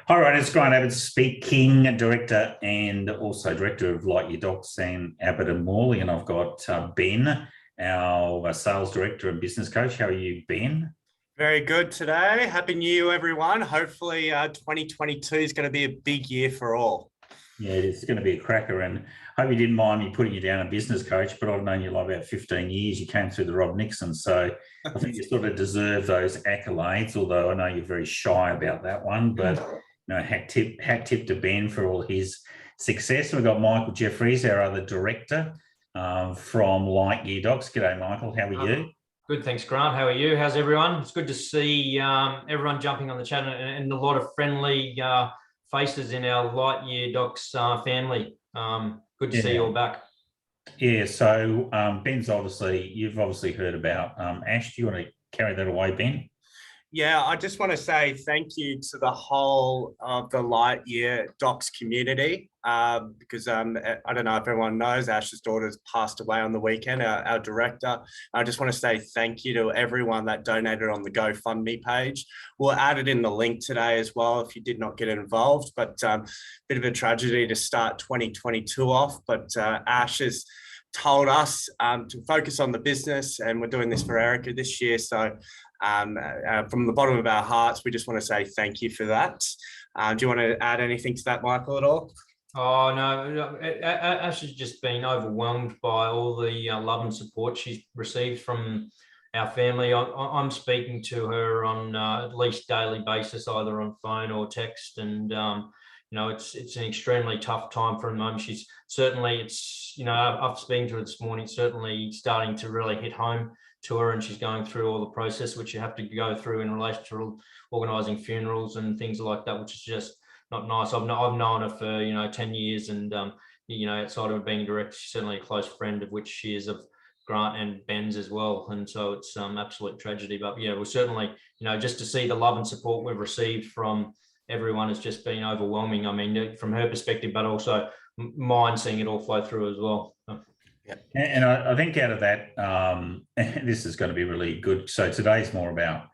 Hi, right, it's Grant Abbott speaking, director and also director of Lightyear Docs and Abbott and Morley. And I've got Ben, our sales director and business coach. How are you, Ben? Very good today. Happy New Year, everyone. Hopefully 2022 is going to be a big year for all. Yeah, it's going to be a cracker, and I hope you didn't mind me putting you down a business coach, but I've known you like about 15 years. You came through the Rob Nixon, so I think you sort of deserve those accolades, although I know you're very shy about that one. But hat tip to Ben for all his success. We've got Michael Jeffriess, our other director from Lightyear Docs. G'day, Michael. How are you? Good, thanks, Grant. How are you? How's everyone? It's good to see everyone jumping on the chat and a lot of friendly faces in our Lightyear Docs family. Good to see you all back. Yeah, so Ben's you've obviously heard about Ash. Do you want to carry that away, Ben? Yeah, I just want to say thank you to the whole of the Lightyear Docs community because I don't know if everyone knows, Ash's daughter's passed away on the weekend, our director. I just want to say thank you to everyone that donated on the GoFundMe page. We'll add it in the link today as well if you did not get involved, but bit of a tragedy to start 2022 off, but Ash has told us to focus on the business, and we're doing this for Erica this year. So from the bottom of our hearts, we just want to say thank you for that. Do you want to add anything to that, Michael, at all? Oh, no, Ash has just been overwhelmed by all the love and support she's received from our family. I'm speaking to her on at least daily basis, either on phone or text, and it's an extremely tough time for the moment. She's certainly, after speaking to her this morning, certainly starting to really hit home to her, and she's going through all the process which you have to go through in relation to organising funerals and things like that, which is just not nice. I've known her for 10 years, and outside of being direct, she's certainly a close friend, of which she is of Grant and Ben's as well, and so it's absolute tragedy. But yeah, we're certainly just to see the love and support we've received from everyone has just been overwhelming. I mean, from her perspective, but also mine, seeing it all flow through as well. Yeah. And I think out of that, this is going to be really good. So today's more about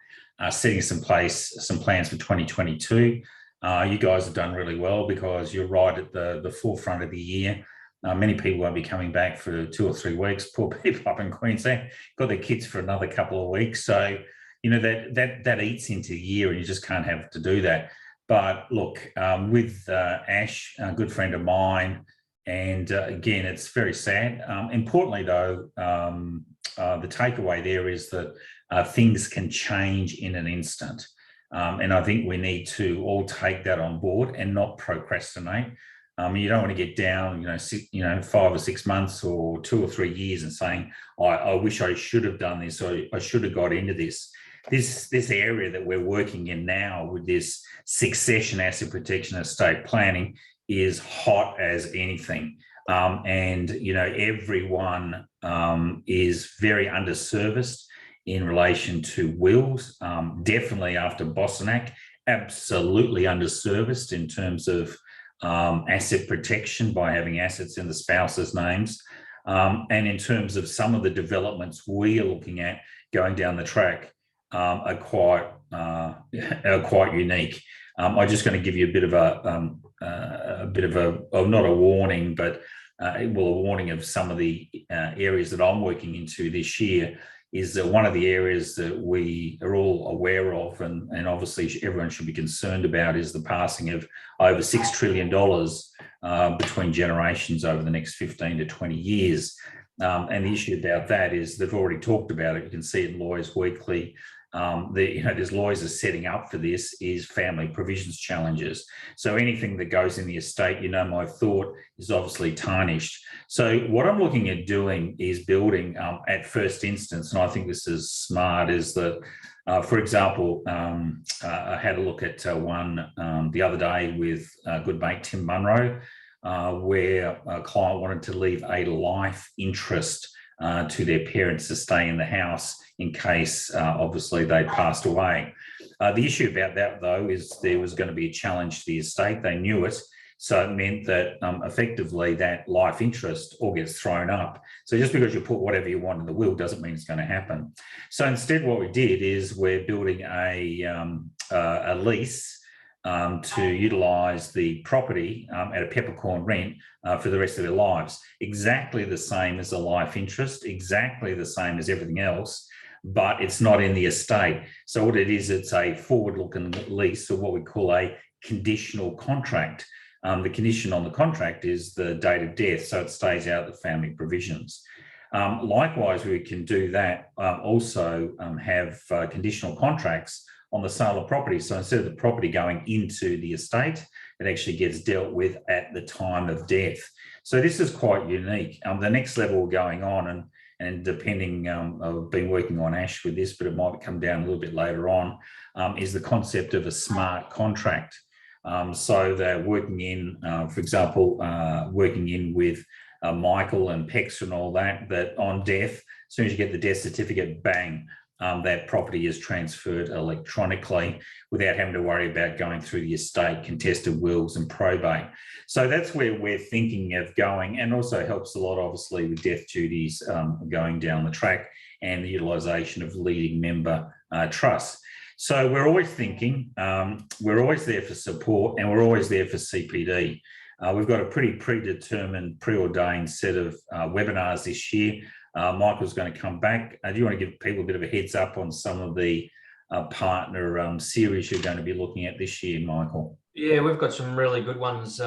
setting some plans for 2022. You guys have done really well because you're right at the forefront of the year. Many people won't be coming back for 2 or 3 weeks. Poor people up in Queensland got their kids for another couple of weeks. So, that eats into the year, and you just can't have to do that. But look, with Ash, a good friend of mine, and again, it's very sad. Importantly, though, the takeaway there is that things can change in an instant. And I think we need to all take that on board and not procrastinate. You don't want to get down, 5 or 6 months or 2 or 3 years and saying, I wish I should have done this, or I should have got into this. This area that we're working in now with this succession asset protection estate planning is hot as anything. And everyone is very underserviced in relation to wills. Definitely after Bosnack, absolutely underserviced in terms of asset protection by having assets in the spouse's names. And in terms of some of the developments we are looking at going down the track are quite unique. I'm just going to give you a bit of not a warning, but a warning of some of the areas that I'm working into this year. Is that one of the areas that we are all aware of, and obviously everyone should be concerned about, is the passing of over $6 trillion between generations over the next 15 to 20 years. And the issue about that is they've already talked about it. You can see it in Lawyers Weekly. There's lawyers are setting up for this is family provisions challenges. So anything that goes in the estate, my thought is obviously tarnished. So what I'm looking at doing is building at first instance, and I think this is smart, is that, for example, I had a look at one the other day with good mate Tim Munro, where a client wanted to leave a life interest to their parents to stay in the house in case, obviously, they passed away. The issue about that, though, is there was going to be a challenge to the estate. They knew it. So it meant that effectively that life interest all gets thrown up. So just because you put whatever you want in the will doesn't mean it's going to happen. So instead what we did is we're building a lease to utilise the property at a peppercorn rent for the rest of their lives. Exactly the same as a life interest, exactly the same as everything else, but it's not in the estate. So what it is, it's a forward-looking lease, or what we call a conditional contract. The condition on the contract is the date of death, so it stays out of the family provisions. Likewise, we can do that, also have conditional contracts on the sale of property. So instead of the property going into the estate, it actually gets dealt with at the time of death. So this is quite unique. The next level going on, and depending, I've been working on Ash with this, but it might come down a little bit later on, is the concept of a smart contract. So they're working in, for example, working in with Michael and PEX and all that, that on death, as soon as you get the death certificate, bang, that property is transferred electronically without having to worry about going through the estate, contested wills and probate. So that's where we're thinking of going, and also helps a lot, obviously, with death duties going down the track and the utilisation of leading member trusts. So we're always thinking, we're always there for support, and we're always there for CPD. We've got a pretty predetermined, preordained set of webinars this year. Michael's going to come back. Do you want to give people a bit of a heads up on some of the partner series you're going to be looking at this year, Michael? Yeah, we've got some really good ones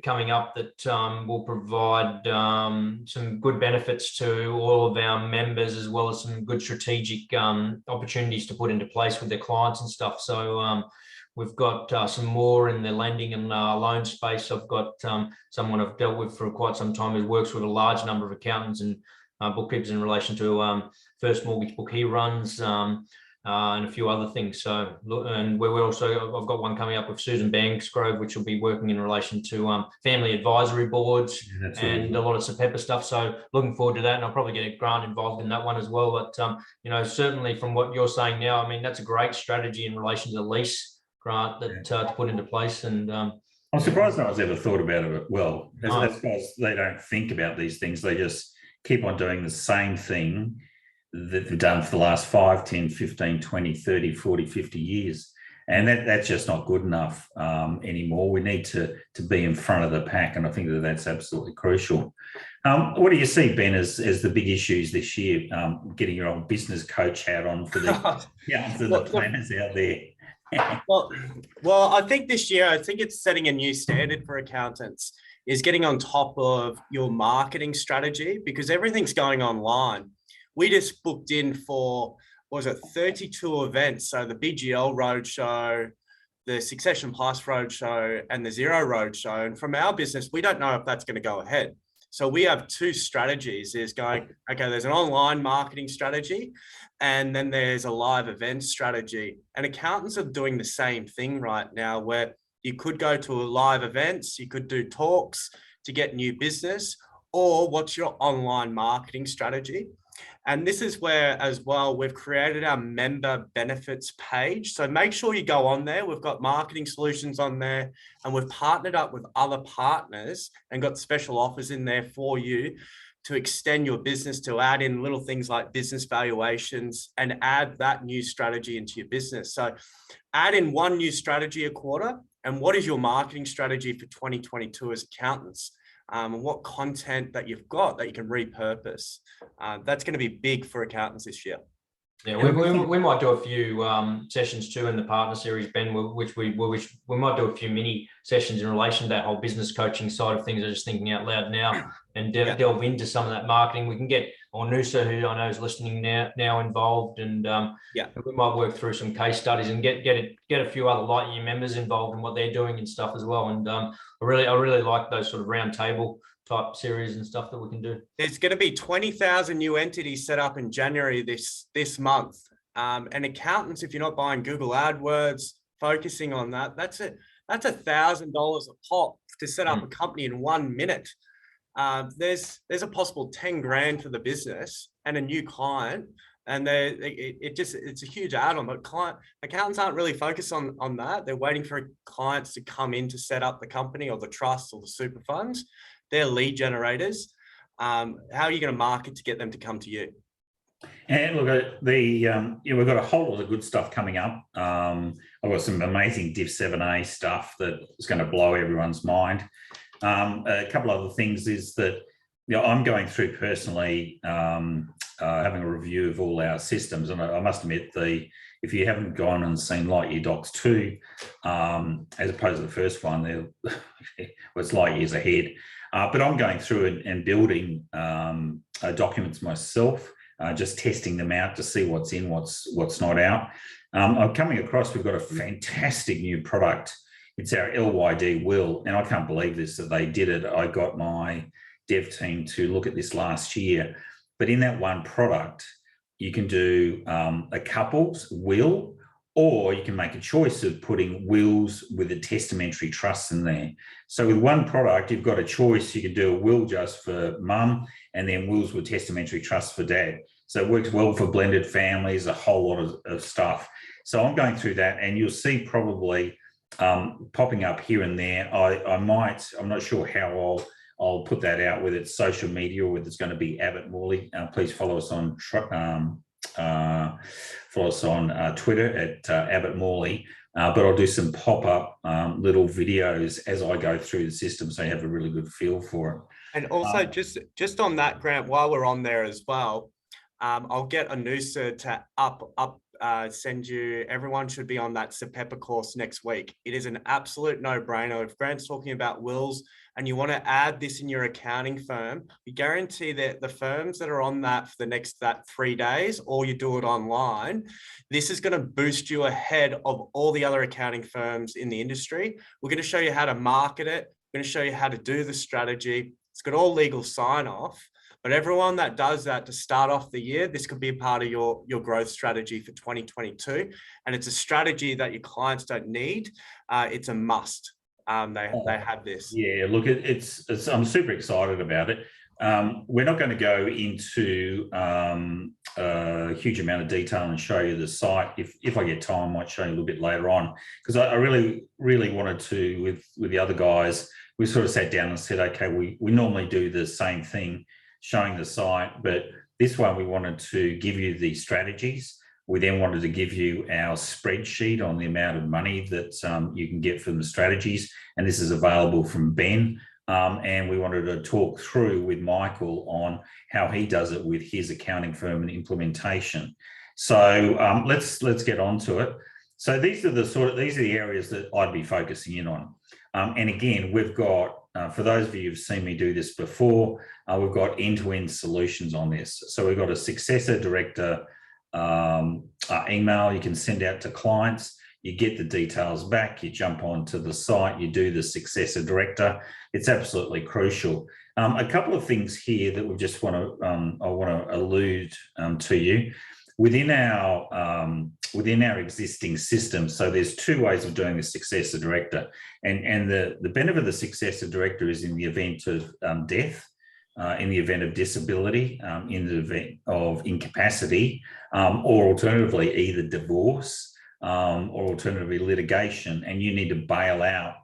coming up that will provide some good benefits to all of our members, as well as some good strategic opportunities to put into place with their clients and stuff. So we've got some more in the lending and loan space. I've got someone I've dealt with for quite some time who works with a large number of accountants and bookkeepers in relation to first mortgage book he runs, and a few other things. So, and we're also, I've got one coming up with Susan Banksgrove, which will be working in relation to family advisory boards and a lot of Smsf stuff. So looking forward to that, and I'll probably get Grant involved in that one as well. But you know, certainly from what you're saying now, I mean, that's a great strategy in relation to the lease, Grant, that to put into place. And I'm surprised no one's ever thought about it. Well, that's because they don't think about these things. They just keep on doing the same thing that they've done for the last 5, 10, 15, 20, 30, 40, 50 years. And that's just not good enough anymore. We need to be in front of the pack. And I think that's absolutely crucial. What do you see, Ben, as the big issues this year, getting your old business coach hat on for the, for the planners out there? well, I think this year, I think it's setting a new standard for accountants, is getting on top of your marketing strategy, because everything's going online. We just booked in for, what was it, 32 events. So the BGL Roadshow, the Succession Plus Roadshow, and the Zero Roadshow. And from our business, we don't know if that's going to go ahead. So we have two strategies. There's going, okay, there's an online marketing strategy, and then there's a live event strategy. And accountants are doing the same thing right now, where you could go to live events, you could do talks to get new business, or what's your online marketing strategy? And this is where, as well, we've created our member benefits page. So make sure you go on there. We've got marketing solutions on there, and we've partnered up with other partners and got special offers in there for you to extend your business, to add in little things like business valuations and add that new strategy into your business. So add in one new strategy a quarter. And what is your marketing strategy for 2022 as accountants? And what content that you've got that you can repurpose. That's going to be big for accountants this year. Yeah, we might do a few sessions too in the partner series, Ben, which we might do a few mini sessions in relation to that whole business coaching side of things. I'm just thinking out loud now, and delve into some of that marketing. We can get Onusa, who I know is listening now involved, and we might work through some case studies and get a few other light year members involved in what they're doing and stuff as well. And I really like those sort of round table type series and stuff that we can do. There's going to be 20,000 new entities set up in January this month. And accountants, if you're not buying Google AdWords, focusing on that, that's $1,000 a pop to set up a company in 1 minute. There's a possible 10 grand for the business and a new client. And it's a huge add-on, but accountants aren't really focused on that. They're waiting for clients to come in to set up the company or the trust or the super funds. They're lead generators. How are you going to market to get them to come to you? And look, we've got a whole lot of good stuff coming up. I've got some amazing Div 7A stuff that is going to blow everyone's mind. A couple other things is that I'm going through personally having a review of all our systems, and I must admit, if you haven't gone and seen Light Year Docs 2, as opposed to the first one, it's light years ahead. But I'm going through and building documents myself. Just testing them out to see what's in, what's not out. I'm coming across, we've got a fantastic new product. It's our LYD will, and I can't believe this, that they did it. I got my dev team to look at this last year, but in that one product, you can do a couples will, or you can make a choice of putting wills with a testamentary trust in there. So with one product, you've got a choice. You can do a will just for mum and then wills with testamentary trust for dad. So it works well for blended families, a whole lot of stuff. So I'm going through that, and you'll see probably popping up here and there. I'm not sure how I'll put that out, whether it's social media or whether it's going to be Abbott-Family. Please follow us on Twitter at Abbott-Family, but I'll do some pop-up little videos as I go through the system, so you have a really good feel for it. And also, just on that, Grant, while we're on there as well, I'll get Anusa to send you. Everyone should be on that SPEPA course next week. It is an absolute no-brainer. If Grant's talking about wills and you want to add this in your accounting firm, we guarantee that the firms that are on that for the next 3 days, or you do it online, this is going to boost you ahead of all the other accounting firms in the industry. We're going to show you how to market it. We're going to show you how to do the strategy. It's got all legal sign-off. But everyone that does that to start off the year, this could be a part of your growth strategy for 2022. And it's a strategy that your clients don't need. It's a must. They have this. Yeah, look, I'm super excited about it. We're not going to go into a huge amount of detail and show you the site. If I get time, I might show you a little bit later on, because I really, really wanted to, with the other guys, we sort of sat down and said, okay, we normally do the same thing, showing the site, but this one we wanted to give you the strategies. We then wanted to give you our spreadsheet on the amount of money that you can get from the strategies, and this is available from Ben. And we wanted to talk through with Michael on how he does it with his accounting firm and implementation. So let's get on to it. So these are the areas that I'd be focusing in on. And again, we've got, for those of you who've seen me do this before, we've got end-to-end solutions on this. So we've got a successor director email you can send out to clients. You get the details back, you jump onto the site, you do the successor director. It's absolutely crucial. A couple of things here that we just want to, I want to allude to you. Within our existing system, so there's two ways of doing the successor director, and the benefit of the successor director is in the event of death, in the event of disability, in the event of incapacity, or alternatively either divorce or alternatively litigation, and you need to bail out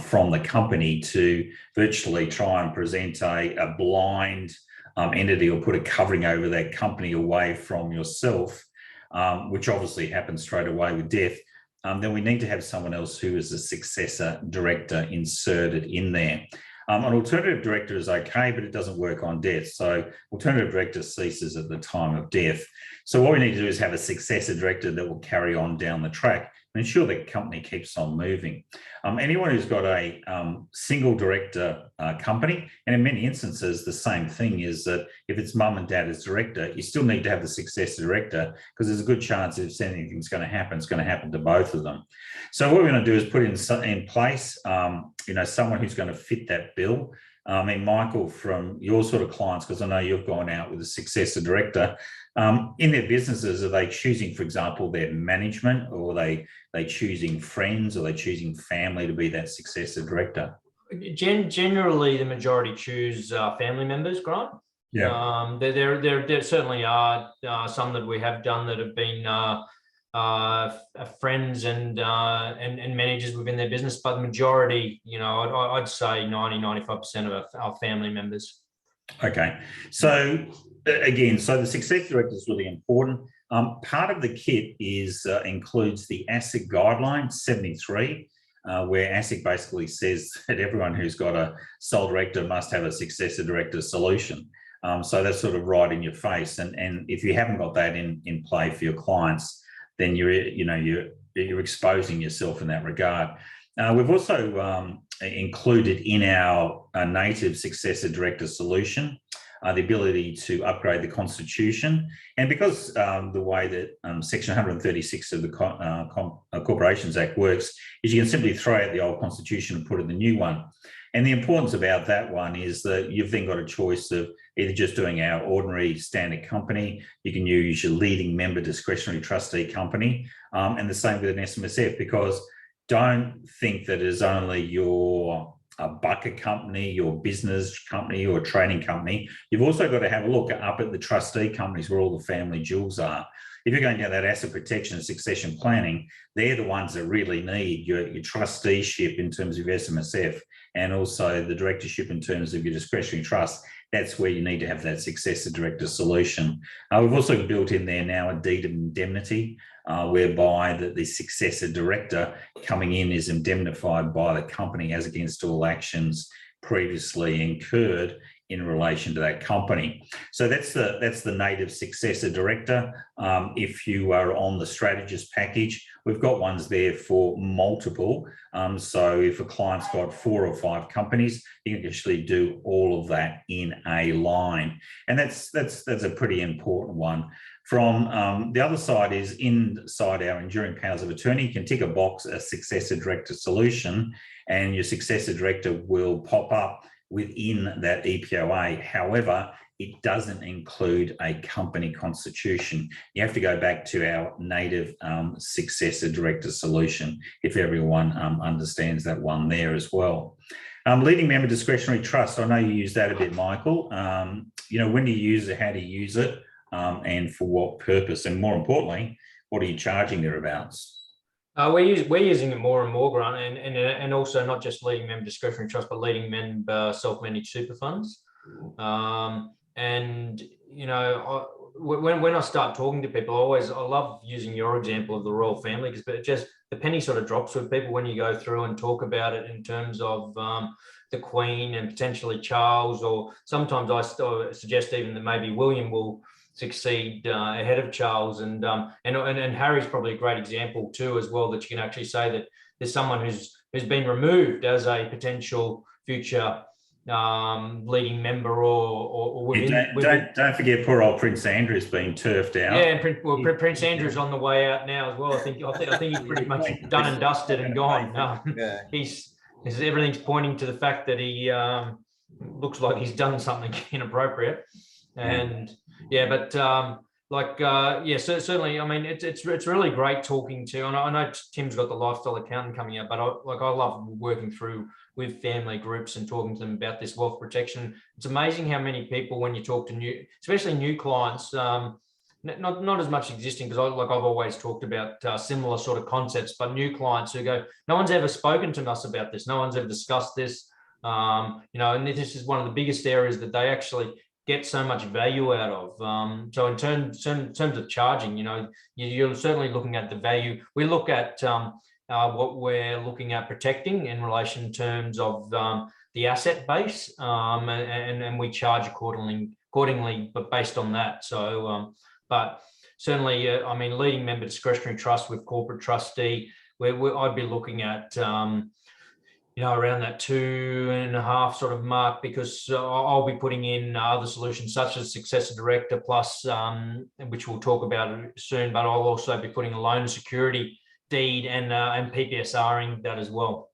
from the company to virtually try and present a blind entity or put a covering over that company away from yourself, which obviously happens straight away with death, then we need to have someone else who is a successor director inserted in there. An alternative director is okay, but it doesn't work on death. So alternative director ceases at the time of death. So what we need to do is have a successor director that will carry on down the track and ensure the company keeps on moving. Anyone who's got a single director company, and in many instances, the same thing is that if it's mum and dad as director, you still need to have the successor director, because there's a good chance if anything's going to happen, it's going to happen to both of them. So what we're going to do is put in place, someone who's going to fit that bill. I mean, Michael, from your sort of clients, because I know you've gone out with a successor director, in their businesses, are they choosing, for example, their management, or are they choosing friends, or are they choosing family to be that successor director? Generally, the majority choose family members, Grant. Yeah. There certainly are some that we have done that have been friends and managers within their business, but the majority, I'd say 90-95% of our family members. Okay, so Again, so the success director is really important. Part of the kit includes the ASIC guideline 73, where ASIC basically says that everyone who's got a sole director must have a successor director solution. So that's sort of right in your face. And if you haven't got that in play for your clients, then you're exposing yourself in that regard. We've also included in our native successor director solution the ability to upgrade the constitution. And because the way that Section 136 of the Corporations Act works is you can simply throw out the old constitution and put in the new one. And the importance about that one is that you've then got a choice of either just doing our ordinary standard company, you can use your leading member discretionary trustee company, and the same with an SMSF, because don't think that it's only your bucket company, your business company or trading company. You've also got to have a look up at the trustee companies where all the family jewels are. If you're going down that asset protection and succession planning, they're the ones that really need your trusteeship in terms of your SMSF and also the directorship in terms of your discretionary trust. That's where you need to have that successor director solution. We've also built in there now a deed of indemnity, whereby the successor director coming in is indemnified by the company as against all actions previously incurred in relation to that company. So that's the native successor director. If you are on the strategist package, we've got ones there for multiple. So if a client's got 4 or 5 companies, you can actually do all of that in a line. And that's a pretty important one. From the other side is inside our enduring powers of attorney, you can tick a box, a successor director solution, and your successor director will pop up within that EPOA. However, it doesn't include a company constitution. You have to go back to our native successor director solution if everyone understands that one there as well. Leading member discretionary trust, I know you use that a bit, Michael. When do you use it, how do you use it, and for what purpose? And more importantly, what are you charging thereabouts? We're using it more and more, Grant, and also not just leading member discretionary trust, but leading member self-managed super funds. When I start talking to people, I love using your example of the royal family, because it just, the penny sort of drops with people when you go through and talk about it in terms of the Queen and potentially Charles, or sometimes I still suggest even that maybe William will succeed ahead of Charles, and Harry's probably a great example too as well, that you can actually say that there's someone who's been removed as a potential future leading member or within. Don't forget poor old Prince Andrew's been turfed out. Yeah, and Prince Andrew's on the way out now as well. I think he's pretty much done and dusted and gone. Everything's pointing to the fact that he looks like he's done something inappropriate. And certainly. I mean, it's really great talking to. And I know Tim's got the lifestyle accountant coming out, but I love working through with family groups and talking to them about this wealth protection. It's amazing how many people, when you talk to especially new clients, not as much existing, because I've always talked about similar sort of concepts, but new clients who go, no one's ever spoken to us about this, no one's ever discussed this, and this is one of the biggest areas that they actually get so much value out of. So in terms of charging, you're certainly looking at the value. We look at what we're looking at protecting in relation in terms of the asset base, and we charge accordingly, but based on that. So, but certainly, leading member discretionary trust with corporate trustee, I'd be looking at around that 2.5 sort of mark, because I'll be putting in other solutions such as successor director plus, which we'll talk about soon, but I'll also be putting a loan security deed and PPSRing that as well.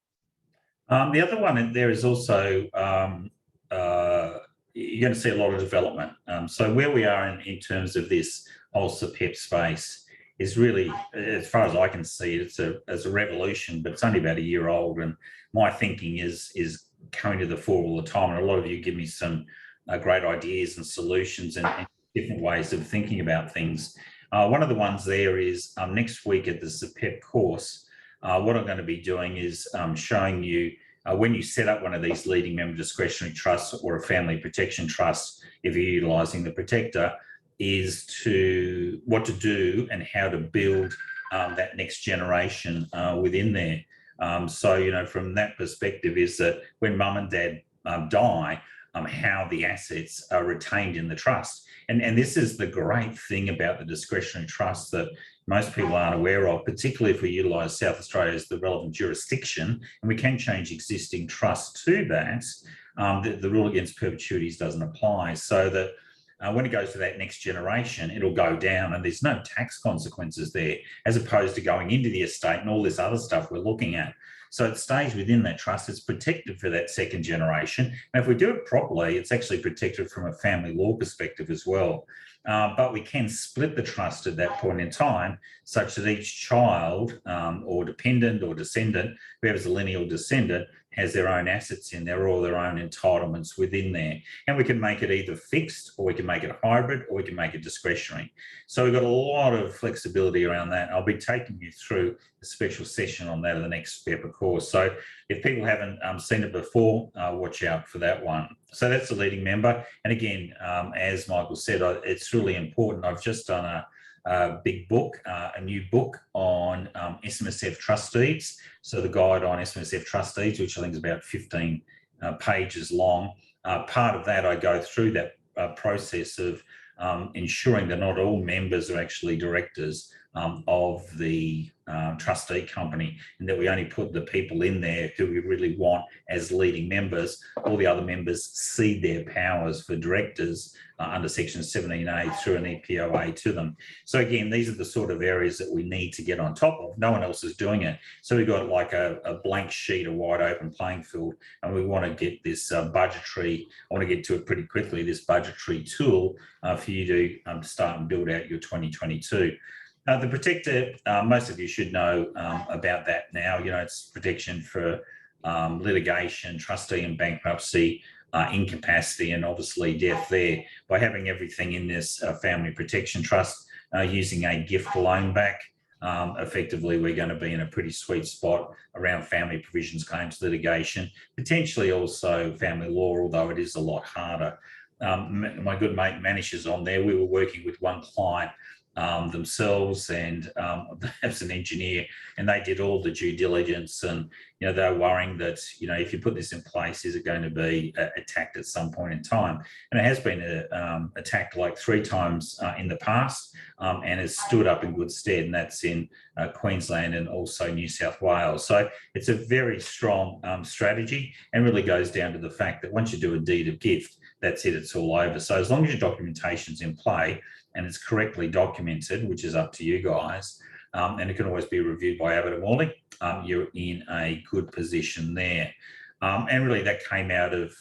The other one there is also, you're going to see a lot of development. So where we are in terms of this whole SPEP space is really, as far as I can see, it's a revolution, but it's only about a year old. And my thinking is coming to the fore all the time. And a lot of you give me some great ideas and solutions and different ways of thinking about things. One of the ones there is next week at the SPEP course, what I'm going to be doing is showing you when you set up one of these leading member discretionary trusts or a family protection trust, if you're utilising the protector, is to what to do and how to build that next generation within there. So, you know, from that perspective is that when mum and dad die, how the assets are retained in the trust. And this is the great thing about the discretionary trust that most people aren't aware of, particularly if we utilise South Australia as the relevant jurisdiction, and we can change existing trusts to that. The rule against perpetuities doesn't apply, so that when it goes to that next generation, it'll go down and there's no tax consequences there, as opposed to going into the estate and all this other stuff we're looking at. So it stays within that trust. It's protected for that second generation. And if we do it properly, it's actually protected from a family law perspective as well. But we can split the trust at that point in time such that each child or dependent or descendant, whoever's a lineal descendant, has their own assets in there or their own entitlements within there. And we can make it either fixed, or we can make it hybrid, or we can make it discretionary. So we've got a lot of flexibility around that. I'll be taking you through a special session on that in the next step, of course. So if people haven't seen it before, watch out for that one. So that's the leading member. And again, as Michael said, it's really important. I've just done a big book, a new book on Smsf Trustees. So the guide on Smsf Trustees, which I think is about 15 pages long. Part of that, I go through that process of ensuring that not all members are actually directors of the trustee company, and that we only put the people in there who we really want as leading members. All the other members cede their powers for directors under section 17A through an EPOA to them. So again, these are the sort of areas that we need to get on top of. No one else is doing it. So we've got like a blank sheet, a wide open playing field, and we want to get this budgetary, I want to get to it pretty quickly, this budgetary tool for you to start and build out your 2022. The protector, most of you should know about that now. You know, it's protection for litigation, trustee and bankruptcy, incapacity, and obviously death there. By having everything in this family protection trust, using a gift loan back, effectively we're going to be in a pretty sweet spot around family provisions, claims, litigation, potentially also family law, although it is a lot harder. My good mate Manish is on there. We were working with one client themselves, and as an engineer, and they did all the due diligence, and you know, they're worrying that, you know, if you put this in place, is it going to be attacked at some point in time? And it has been attacked like 3 times in the past, and has stood up in good stead, and that's in Queensland and also New South Wales. So it's a very strong strategy, and really goes down to the fact that once you do a deed of gift, that's it, it's all over. So as long as your documentation's in play and it's correctly documented, which is up to you guys, and it can always be reviewed by Abbott-Family, you're in a good position there. And really that came out of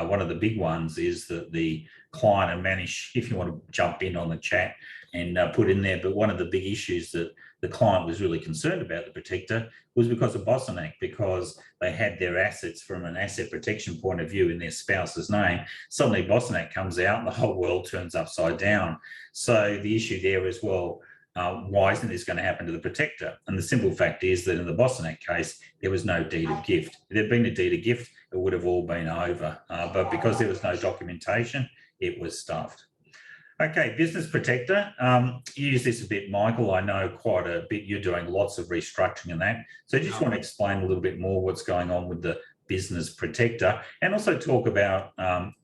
one of the big ones is that the client, and Manish, if you want to jump in on the chat and put in there, but one of the big issues that the client was really concerned about the protector was because of Bosniak, because they had their assets from an asset protection point of view in their spouse's name. Suddenly Bosniak comes out and the whole world turns upside down. So the issue there is, well, why isn't this going to happen to the protector? And the simple fact is that in the Bosniak case, there was no deed of gift. If there'd been a deed of gift, it would have all been over. But because there was no documentation, it was stuffed. Okay, business protector. You use this a bit, Michael. I know quite a bit. You're doing lots of restructuring in that. So I just want to explain a little bit more what's going on with the business protector, and also talk about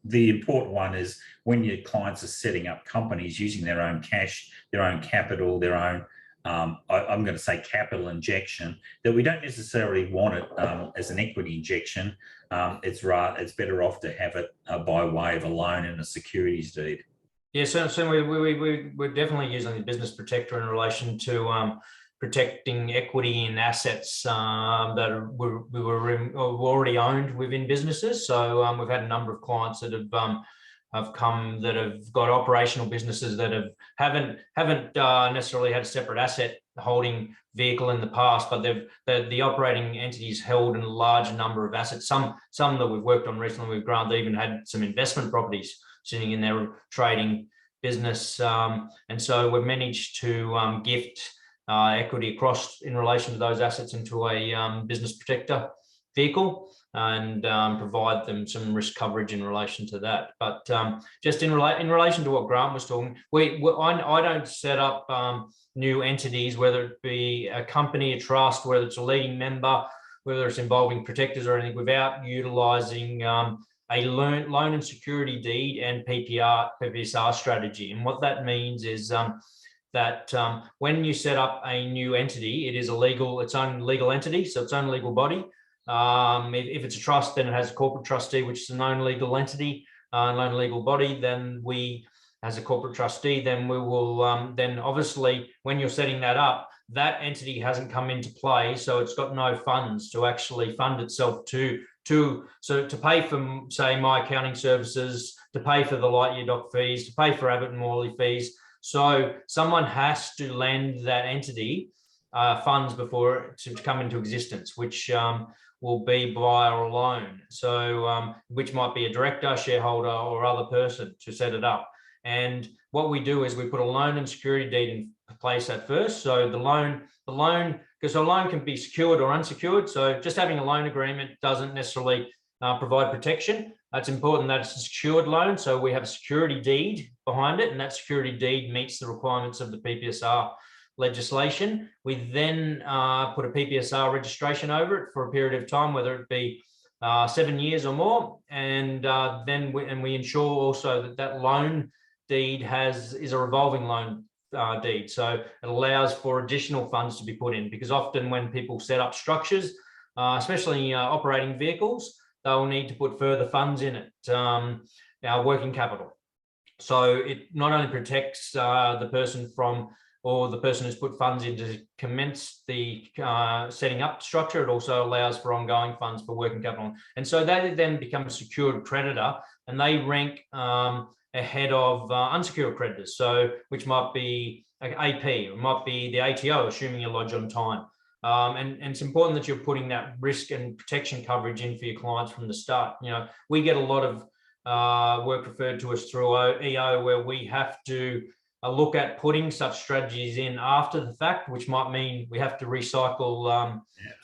the important one is when your clients are setting up companies using their own cash, their own capital, their own, I'm going to say capital injection, that we don't necessarily want it as an equity injection. It's better off to have it by way of a loan and a securities deed. Yeah, so we're definitely using the business protector in relation to protecting equity in assets that we were already owned within businesses. So we've had a number of clients that have come that have got operational businesses that haven't necessarily had a separate asset holding vehicle in the past, but the operating entities held in a large number of assets. Some that we've worked on recently with Grant even had some investment properties sitting in their trading business, and so we've managed to gift equity across in relation to those assets into a business protector vehicle and provide them some risk coverage in relation to that. But just in relation to what Grant was talking, I don't set up new entities, whether it be a company, a trust, whether it's a leading member, whether it's involving protectors or anything, without utilising a loan and security deed and PPSR strategy. And what that means is that when you set up a new entity, it is its own legal entity, so its own legal body. If it's a trust, then it has a corporate trustee, which is a known legal entity, known legal body. Then we, as a corporate trustee, then we will, then obviously when you're setting that up, that entity hasn't come into play, so it's got no funds to actually fund itself to pay for, say, my accounting services, to pay for the Lightyear doc fees, to pay for Abbott and Morley fees. So someone has to lend that entity funds before to come into existence, which will be via a loan. So which might be a director, shareholder, or other person to set it up. And what we do is we put a loan and security deed in place at first. So the loan, because a loan can be secured or unsecured. So just having a loan agreement doesn't necessarily provide protection. It's important that it's a secured loan. So we have a security deed behind it, and that security deed meets the requirements of the PPSR legislation. We then put a PPSR registration over it for a period of time, whether it be 7 years or more. And then we ensure also that that loan deed is a revolving loan deed. So it allows for additional funds to be put in, because often when people set up structures, especially operating vehicles, they'll need to put further funds in it, our working capital. So it not only protects the person from, or the person who's put funds in to commence the setting up structure, it also allows for ongoing funds for working capital. And so they then become a secured creditor, and they rank ahead of unsecured creditors, so which might be AP, it might be the ATO, assuming you lodge on time. And it's important that you're putting that risk and protection coverage in for your clients from the start. You know, we get a lot of work referred to us through EO, where we have to look at putting such strategies in after the fact, which might mean we have to recycle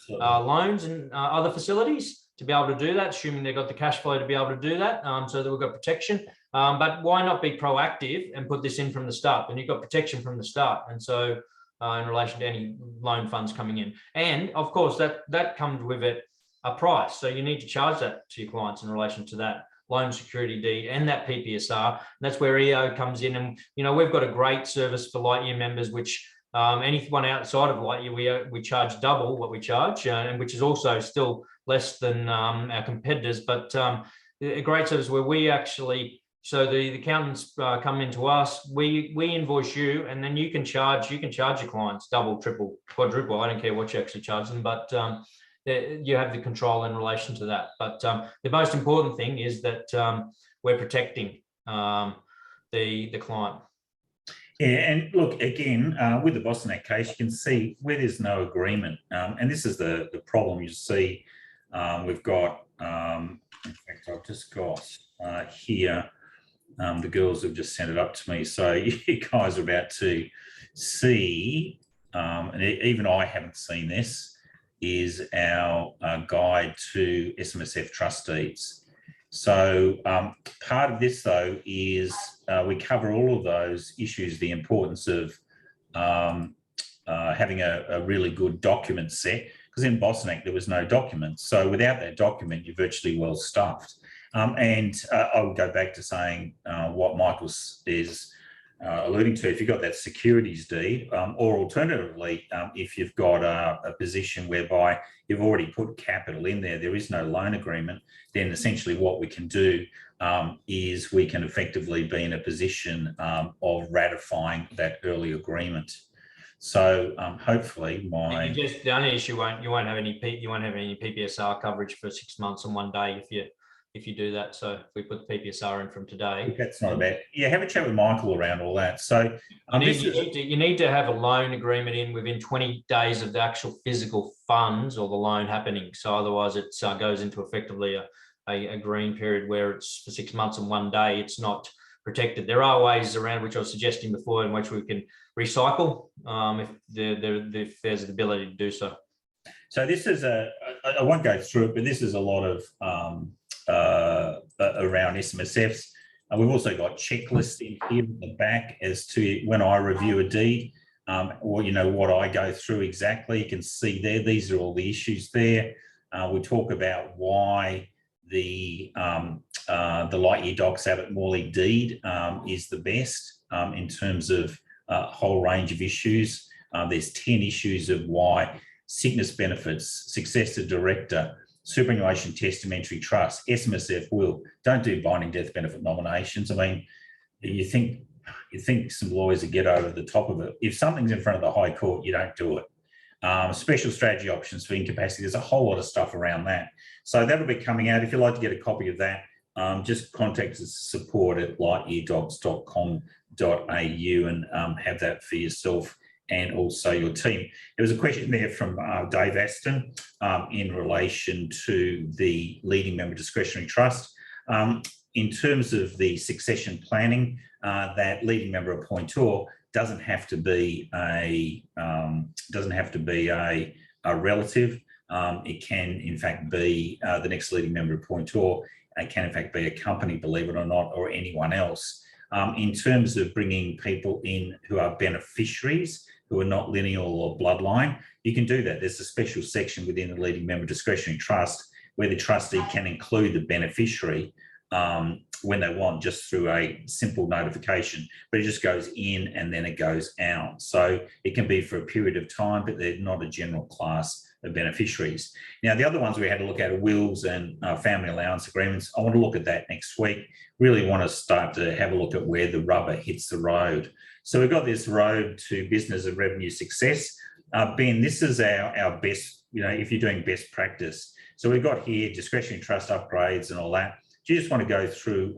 loans and other facilities to be able to do that, assuming they've got the cash flow to be able to do that, so that we've got protection. But why not be proactive and put this in from the start? And you've got protection from the start. And so in relation to any loan funds coming in. And of course, that comes with it a price. So you need to charge that to your clients in relation to that loan security deed and that PPSR. And that's where EO comes in. And, you know, we've got a great service for Lightyear members, which anyone outside of Lightyear, we charge double what we charge, and which is also still less than our competitors. But a great service where we actually, so the accountants come into us, we invoice you, and then you can charge your clients double, triple, quadruple. I don't care what you actually charge them, but you have the control in relation to that. But the most important thing is that we're protecting the client. Yeah, and look, again, with the Boston case, you can see where there's no agreement. And this is the problem you see. We've got, in fact, I've just got here, the girls have just sent it up to me. So you guys are about to see, and even I haven't seen this, is our guide to SMSF Trustees. So part of this, though, is we cover all of those issues, the importance of having a really good document set, because in Boston there was no document. So without that document, you're virtually well stuffed. And I'll go back to saying what Michael is alluding to. If you've got that securities deed, or alternatively, if you've got a position whereby you've already put capital in there is no loan agreement, then essentially what we can do is we can effectively be in a position of ratifying that early agreement. So hopefully the only issue you won't have any PPSR coverage for 6 months and 1 day if you do that. So if we put the PPSR in from today, that's not bad. Yeah, have a chat with Michael around all that. So you need to have a loan agreement in within 20 days of the actual physical funds or the loan happening. So otherwise it goes into effectively a green period where it's for 6 months and 1 day. It's not protected. There are ways around, which I was suggesting before, in which we can recycle if there's the ability to do so. So this is I won't go through it, but this is a lot of around SMSFs. And we've also got checklists in here at the back as to when I review a deed, or what I go through exactly. You can see there, these are all the issues there. We talk about why the light year docs Abbott-Family deed is the best in terms of a whole range of issues. There's 10 issues of why sickness benefits, successor director, superannuation testamentary trust, SMSF will, don't do binding death benefit nominations. I mean, you think some lawyers would get over the top of it. If something's in front of the High Court, you don't do it. Special strategy options for incapacity. There's a whole lot of stuff around that. So that'll be coming out. If you'd like to get a copy of that, just contact us support at lightyeardocs.com.au and have that for yourself and also your team. There was a question there from Dave Aston in relation to the leading member discretionary trust. In terms of the succession planning, that leading member appointor doesn't have to be a relative. It can in fact be the next leading member appointor. It can in fact be a company, believe it or not, or anyone else. In terms of bringing people in who are beneficiaries, who are not lineal or bloodline, you can do that. There's a special section within the leading member discretionary trust where the trustee can include the beneficiary when they want, just through a simple notification, but it just goes in and then it goes out. So it can be for a period of time, but they're not a general class of beneficiaries. Now, the other ones we had to look at are wills and family allowance agreements. I want to look at that next week. Really want to start to have a look at where the rubber hits the road. So we've got this road to business and revenue success. Ben, this is our best, if you're doing best practice. So we've got here discretionary trust upgrades and all that. Do you just want to go through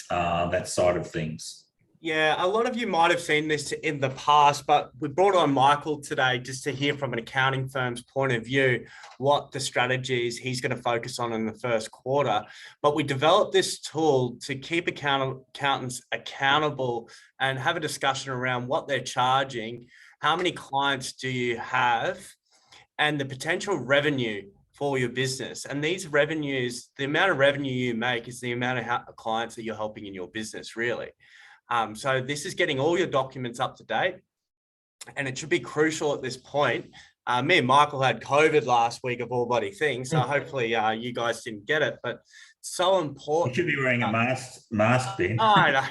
that side of things? Yeah, a lot of you might have seen this in the past, but we brought on Michael today just to hear from an accounting firm's point of view what the strategies he's going to focus on in the first quarter. But we developed this tool to keep accountants accountable and have a discussion around what they're charging, how many clients do you have, and the potential revenue for your business. And these revenues, the amount of revenue you make is the amount of clients that you're helping in your business, really. So this is getting all your documents up to date, and it should be crucial at this point. Me and Michael had COVID last week of all bloody things, so hopefully you guys didn't get it, but so important. You should be wearing a mask, Ben. I know.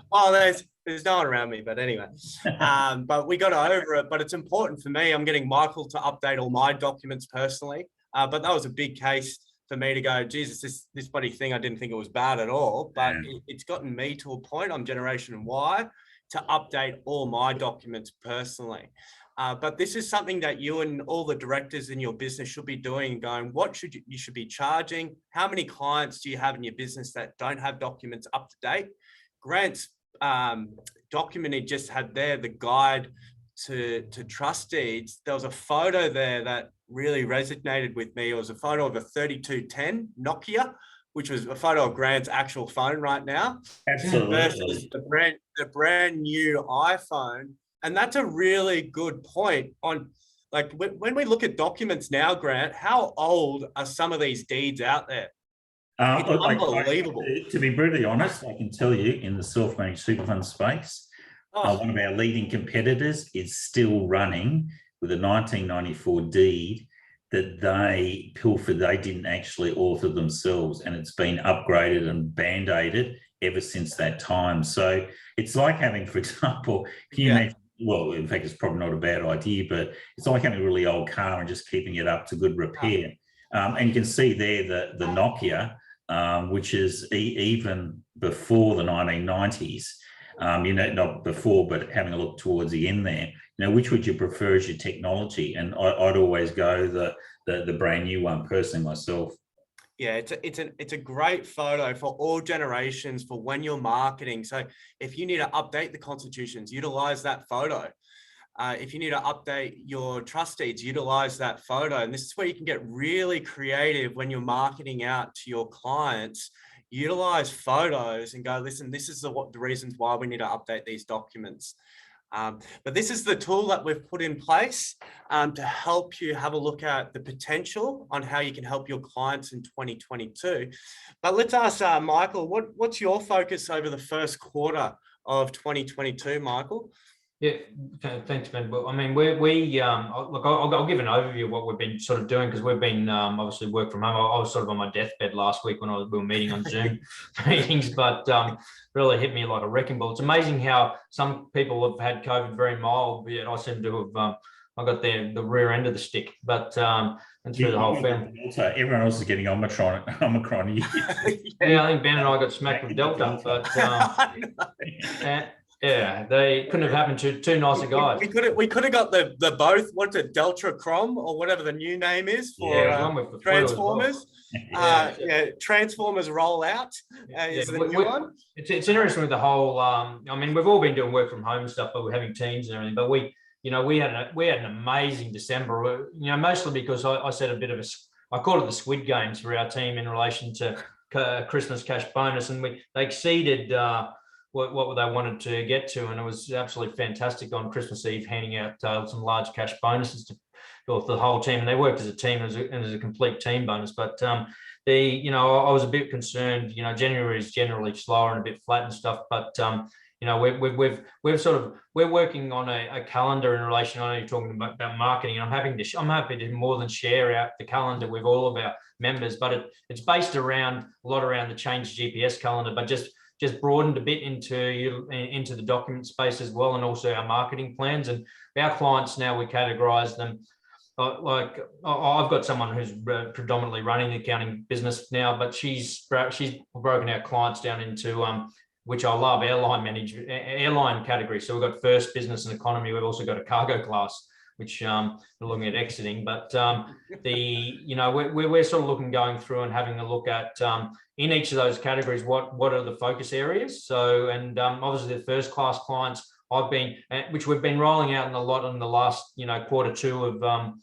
Well, there's no one around me, but anyway. But we got over it, but it's important for me. I'm getting Michael to update all my documents personally, but that was a big case for me to go, Jesus, this bloody thing, I didn't think it was bad at all, but it's gotten me to a point, I'm Generation Y, to update all my documents personally. But this is something that you and all the directors in your business should be doing, going, what you should be charging? How many clients do you have in your business that don't have documents up to date? Grant's document he just had there, the guide to trust deeds, there was a photo there that really resonated with me. It was a photo of a 3210 Nokia, which was a photo of Grant's actual phone right now. Absolutely. Versus the brand new iPhone. And that's a really good point on, like, when we look at documents now, Grant, how old are some of these deeds out there? It's unbelievable. To be brutally honest, I can tell you in the self-managed super fund space, one of our leading competitors is still running with a 1994 deed that they pilfered. They didn't actually author themselves, and it's been upgraded and band-aided ever since that time. So it's like having, for example, can you imagine, well, in fact, it's probably not a bad idea, but it's like having a really old car and just keeping it up to good repair. And you can see there the Nokia, which is even before the 1990s, not before, but having a look towards the end there. Which would you prefer as your technology? And I'd always go the brand new one, personally, myself. Yeah, it's a great photo for all generations for when you're marketing. So if you need to update the constitutions, utilize that photo. If you need to update your trust deeds, utilize that photo. And this is where you can get really creative when you're marketing out to your clients. Utilize photos and go, listen, this is the reasons why we need to update these documents. But this is the tool that we've put in place to help you have a look at the potential on how you can help your clients in 2022. But let's ask Michael, what's your focus over the first quarter of 2022, Michael? Yeah, thanks, Ben. Well, I mean, look, I'll give an overview of what we've been sort of doing, because we've been obviously work from home. I was sort of on my deathbed last week when we were meeting on Zoom meetings, but really hit me like a wrecking ball. It's amazing how some people have had COVID very mild, yet I seem to have I got the rear end of the stick, but and through the whole family. Everyone else is getting Omicron. Yeah, I think Ben and I got smacked with Delta, but yeah, they couldn't have happened to two nicer guys. We could have got the both. What's it, Delta Crom or whatever the new name is for Transformers. Transformers roll out is the new one. It's interesting with the whole. I mean, we've all been doing work from home and stuff, but we're having teams and everything. But we had an amazing December. Mostly because I said a bit of I called it the Squid Games for our team in relation to Christmas cash bonus, and they exceeded what they wanted to get to, and it was absolutely fantastic on Christmas Eve, handing out some large cash bonuses to the whole team, and they worked as a team as a complete team bonus. But I was a bit concerned. January is generally slower and a bit flat and stuff, but we're working on a calendar in relation. I know you're talking about marketing, and I'm happy to more than share out the calendar with all of our members, but it's based around a lot around the Change GPS calendar, but just broadened a bit into the document space as well, and also our marketing plans. And our clients now, we categorize them like I've got someone who's predominantly running the accounting business now, but she's broken our clients down into which I love, airline category. So we've got first, business, and economy. We've also got a cargo class, which we're looking at exiting. But we're sort of going through and having a look at in each of those categories, what are the focus areas. So, and obviously the first class clients which we've been rolling out in the last quarter two of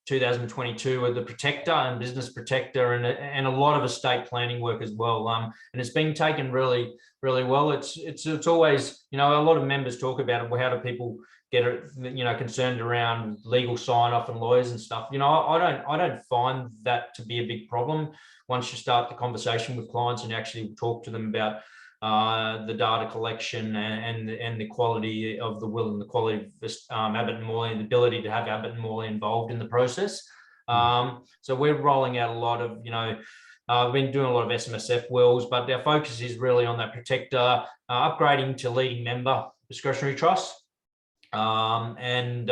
2022 with the protector and business protector and a lot of estate planning work as well. And it's been taken really, really well. It's always, a lot of members talk about it. Well, how do people get concerned around legal sign off and lawyers and stuff? I don't find that to be a big problem once you start the conversation with clients and actually talk to them about the data collection and the quality of the will and the quality of Abbott and Morley and the ability to have Abbott and Morley involved in the process. So we're rolling out a lot of, I've been doing a lot of SMSF wills, but our focus is really on that protector, upgrading to leading member discretionary trust. And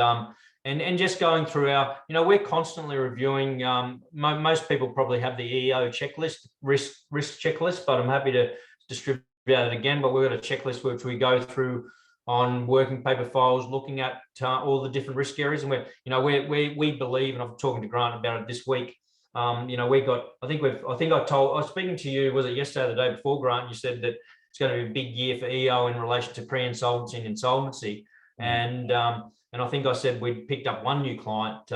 just going through our, we're constantly reviewing, most people probably have the EO checklist, risk checklist, but I'm happy to distribute it again. But we've got a checklist which we go through on working paper files, looking at all the different risk areas. And we believe, and I'm talking to Grant about it this week. We got, I was speaking to you, was it yesterday or the day before, Grant? You said that it's going to be a big year for EO in relation to pre-insolvency and insolvency. And I think I said we'd picked up one new client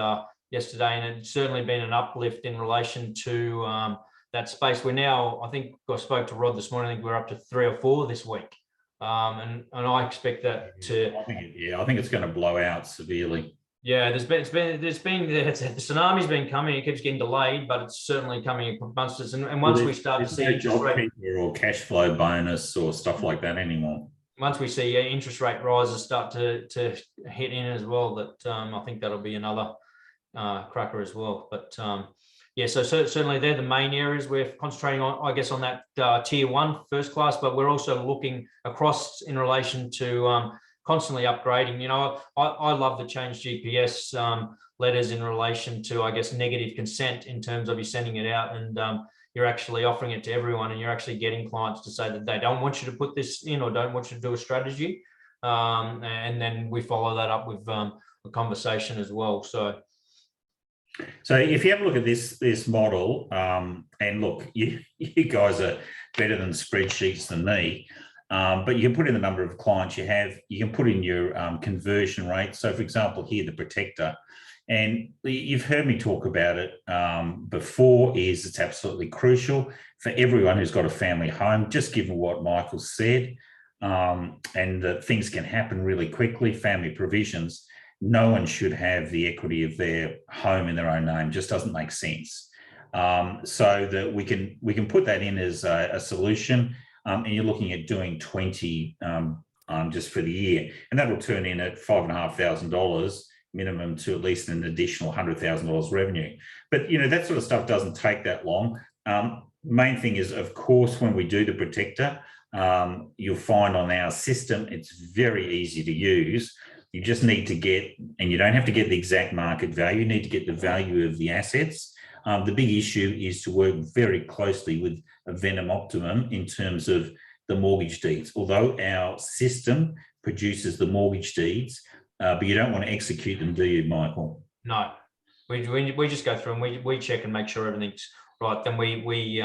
yesterday, and it's certainly been an uplift in relation to that space. We're now, I think I spoke to Rod this morning, I think we're up to 3 or 4 this week. And I expect that to. I think it's going to blow out severely. Yeah, the tsunami's been coming. It keeps getting delayed, but it's certainly coming amongst us. And once we start to see no job keeper or cash flow bonus or stuff like that anymore. Once we see interest rate rises start to hit in as well, that I think that'll be another cracker as well. But yeah, so certainly they're the main areas we're concentrating on, I guess, on that tier 1 first class, but we're also looking across in relation to constantly upgrading. I love the Change GPS letters in relation to, I guess, negative consent in terms of you sending it out and you're actually offering it to everyone, and you're actually getting clients to say that they don't want you to put this in or don't want you to do a strategy. And then we follow that up with a conversation as well. So if you have a look at this model, and look, you guys are better than spreadsheets than me, but you can put in the number of clients you have, you can put in your conversion rate. So for example, here, the protector, and you've heard me talk about it before, is it's absolutely crucial for everyone who's got a family home, just given what Michael said. and that things can happen really quickly, family provisions, no one should have the equity of their home in their own name. Just doesn't make sense. So that we can put that in as a solution, and you're looking at doing 20 just for the year, and that will turn in at $5,500 minimum to at least an additional $100,000 revenue. But that sort of stuff doesn't take that long. Main thing is, of course, when we do the protector, you'll find on our system it's very easy to use. You just need to get, and you don't have to get the exact market value, you need to get the value of the assets. The big issue is to work very closely with a Venom Optimum in terms of the mortgage deeds. Although our system produces the mortgage deeds, but you don't want to execute them, do you, Michael? No, we just go through and we check and make sure everything's right. Then we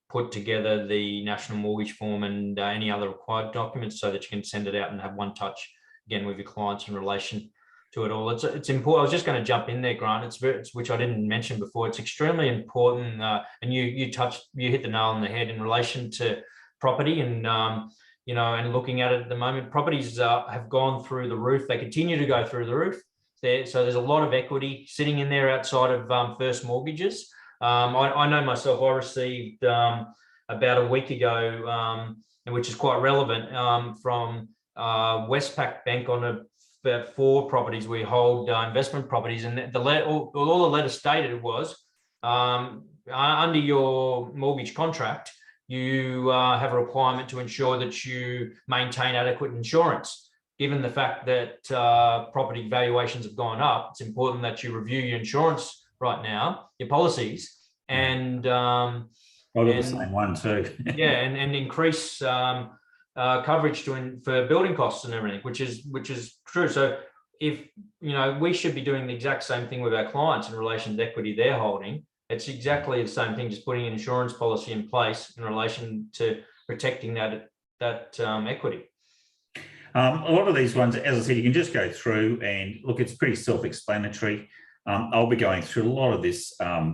put together the national mortgage form and any other required documents so that you can send it out and have one touch again with your clients in relation to it all. It's important. I was just going to jump in there, Grant. It's which I didn't mention before. It's extremely important, and you hit the nail on the head in relation to property and and looking at it at the moment. Properties have gone through the roof. They continue to go through the roof. So there's a lot of equity sitting in there outside of first mortgages. I know myself. I received about a week ago, which is quite relevant, from Westpac Bank on about 4 properties we hold, investment properties, and all the letter stated was under your mortgage contract, you have a requirement to ensure that you maintain adequate insurance. Given the fact that property valuations have gone up, it's important that you review your insurance right now, your policies, and I got the same one too. and increase coverage for building costs and everything, which is true. So if we should be doing the exact same thing with our clients in relation to equity they're holding. It's exactly the same thing, just putting an insurance policy in place in relation to protecting that equity. A lot of these ones, as I said, you can just go through and look. It's pretty self-explanatory. I'll be going through a lot of this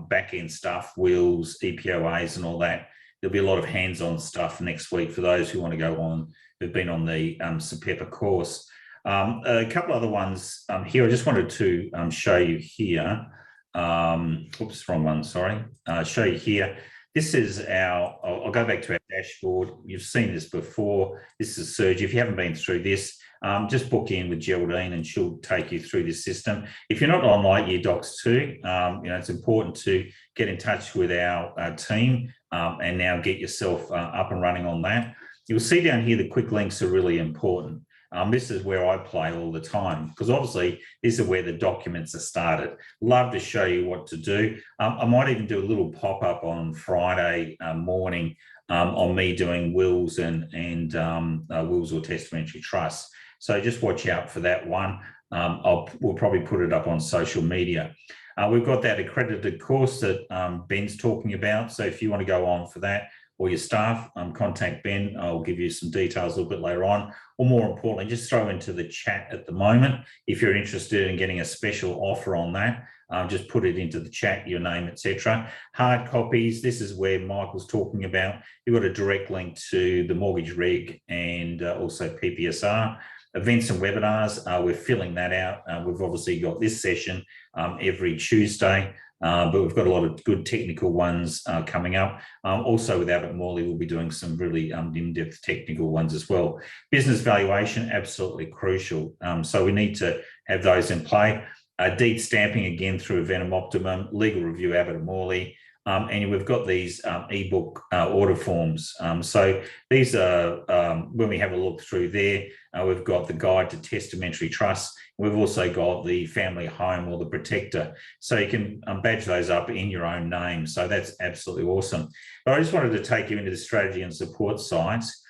back-end stuff, wills, EPOAs, and all that. There'll be a lot of hands-on stuff next week for those who want to go on, who've been on the SMSF course. A couple other ones here. I just wanted to show you here. Oops, wrong one, sorry. Show you here. This is I'll go back to our dashboard. You've seen this before. This is Serge. If you haven't been through this, just book in with Geraldine and she'll take you through this system. If you're not on Light Year Docs 2, it's important to get in touch with our team and now get yourself up and running on that. You'll see down here the quick links are really important. This is where I play all the time because obviously this is where the documents are started. Love to show you what to do. I might even do a little pop-up on Friday morning on me doing wills and wills or testamentary trusts. So just watch out for that one. We'll probably put it up on social media. We've got that accredited course that Ben's talking about. So if you want to go on for that, or your staff, contact Ben. I'll give you some details a little bit later on. Or more importantly, just throw into the chat at the moment. If you're interested in getting a special offer on that, just put it into the chat, your name, etc. Hard copies, this is where Michael's talking about. You've got a direct link to the mortgage reg and also PPSR. Events and webinars, we're filling that out. We've obviously got this session every Tuesday. But we've got a lot of good technical ones coming up. Also with Abbott-Family, we'll be doing some really in-depth technical ones as well. Business valuation, absolutely crucial. So we need to have those in play. Deed stamping, again, through Venom Optimum, legal review, Abbott-Family. And we've got these ebook order forms. So these are, when we have a look through there, we've got the guide to testamentary trusts. We've also got the family home or the protector. So you can badge those up in your own name. So that's absolutely awesome. But I just wanted to take you into the strategy and support sites.